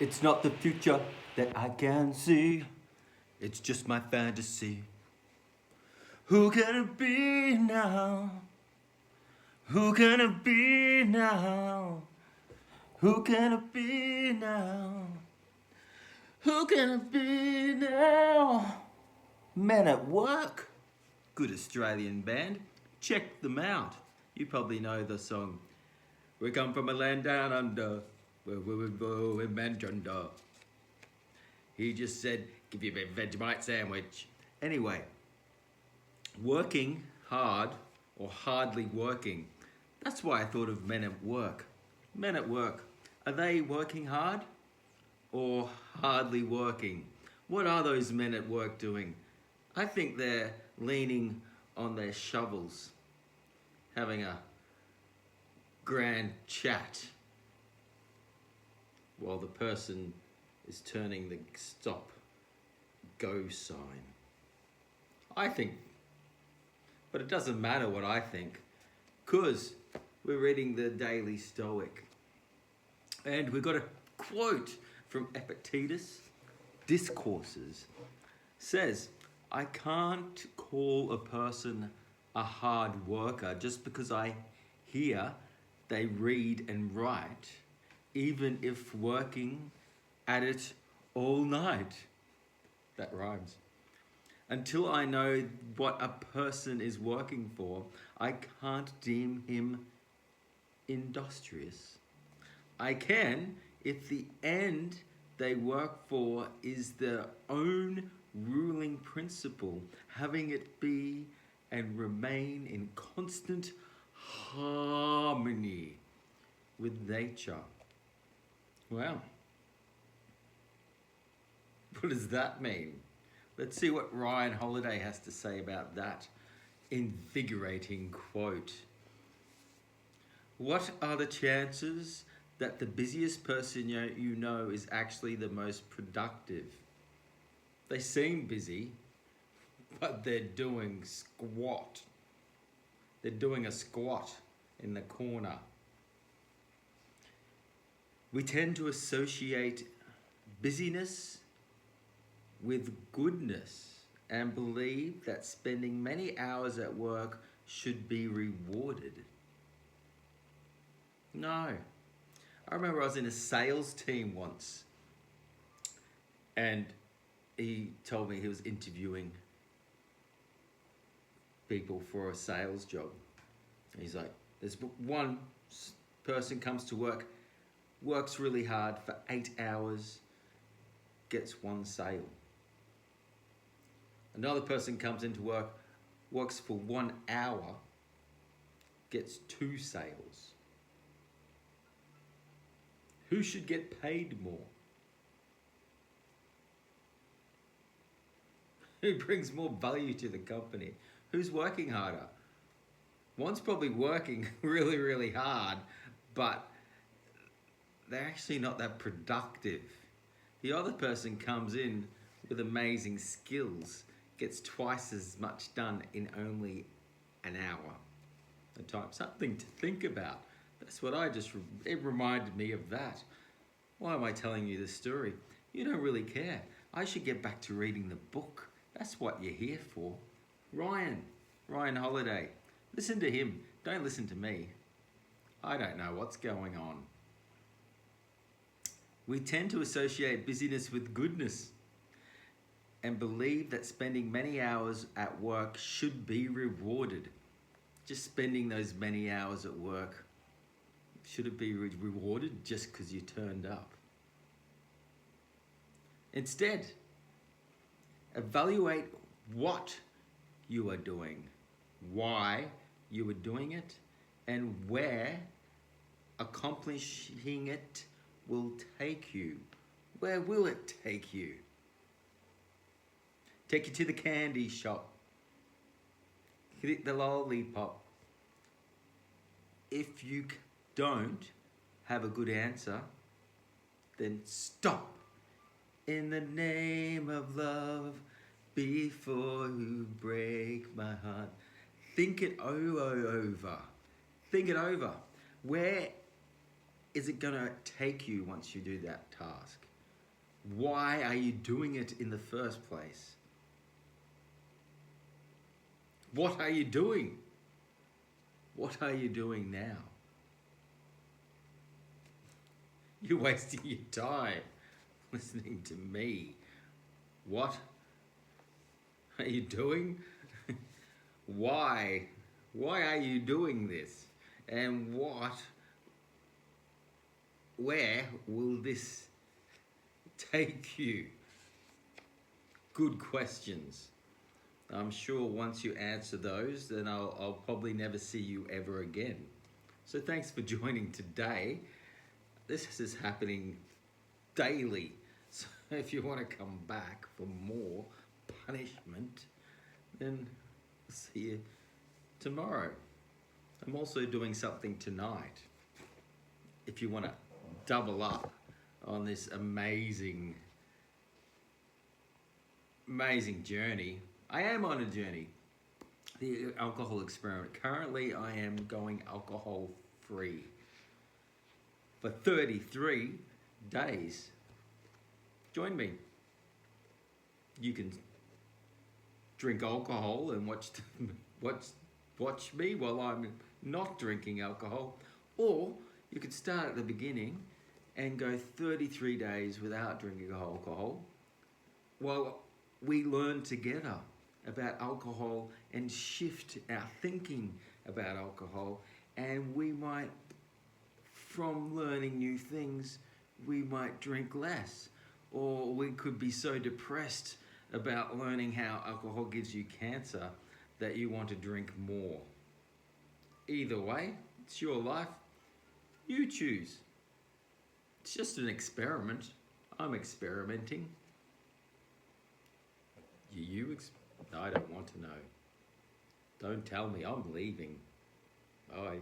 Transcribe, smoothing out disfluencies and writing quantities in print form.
It's not the future that I can see. It's just my fantasy. Who can it be now? Who can it be now? Who can it be now? Who can it be now? Men at Work. Good Australian band. Check them out. You probably know the song. We come from a land down under, where we go in Manchester. He just said, give you a Vegemite sandwich. Anyway, working hard or hardly working. That's why I thought of Men at Work. Men at Work. Are they working hard or hardly working? What are those men at work doing? I think they're leaning on their shovels, having a grand chat while the person is turning the stop go sign. I think, but it doesn't matter what I think, because we're reading the Daily Stoic. And we've got a quote from Epictetus, Discourses, says, I can't call a person a hard worker just because I hear they read and write, even if working at it all night. That rhymes. Until I know what a person is working for, I can't deem him industrious. I can if the end they work for is their own ruling principle, having it be and remain in constant harmony with nature. Well, what does that mean? Let's see what Ryan Holiday has to say about that invigorating quote. What are the chances that the busiest person you know is actually the most productive? They seem busy, but they're doing squat. They're doing a squat in the corner. We tend to associate busyness with goodness and believe that spending many hours at work should be rewarded. No. I remember I was in a sales team once, and he told me he was interviewing people for a sales job. He's like, there's one person comes to work, works really hard for 8 hours, gets one sale. Another person comes into work, works for 1 hour, gets 2 sales. Who should get paid more? Who brings more value to the company? Who's working harder? One's probably working really, really hard, but they're actually not that productive. The other person comes in with amazing skills, gets twice as much done in only an hour. A time, something to think about. That's what it reminded me of that. Why am I telling you this story? You don't really care. I should get back to reading the book. That's what you're here for. Ryan Holiday. Listen to him. Don't listen to me. I don't know what's going on. We tend to associate busyness with goodness and believe that spending many hours at work should be rewarded. Just spending those many hours at work, should it be rewarded just because you turned up? Instead, evaluate what you are doing, why you are doing it, and where accomplishing it will take you. Where will it take you? Take you to the candy shop. Hit the lollipop. If you don't have a good answer, then stop. In the name of love, before you break my heart. Think it over. Think it over. Where is it going to take you once you do that task? Why are you doing it in the first place? What are you doing? What are you doing now? You're wasting your time listening to me. What are you doing? Why? Why are you doing this? And where will this take you? Good questions. I'm sure once you answer those, then I'll probably never see you ever again. So thanks for joining today. This is happening daily. So if you want to come back for more punishment, then I'll see you tomorrow. I'm also doing something tonight. If you want to double up on this amazing journey, I am on a journey. The alcohol experiment. Currently, I am going alcohol free for 33 days. Join me. You can drink alcohol and watch me while I'm not drinking alcohol, or you could start at the beginning and go 33 days without drinking alcohol while we learn together about alcohol and shift our thinking about alcohol, and we might, from learning new things, we might drink less, or we could be so depressed about learning how alcohol gives you cancer that you want to drink more. Either way, it's your life. You choose. It's just an experiment. I'm experimenting. I don't want to know. Don't tell me. I'm leaving. Bye.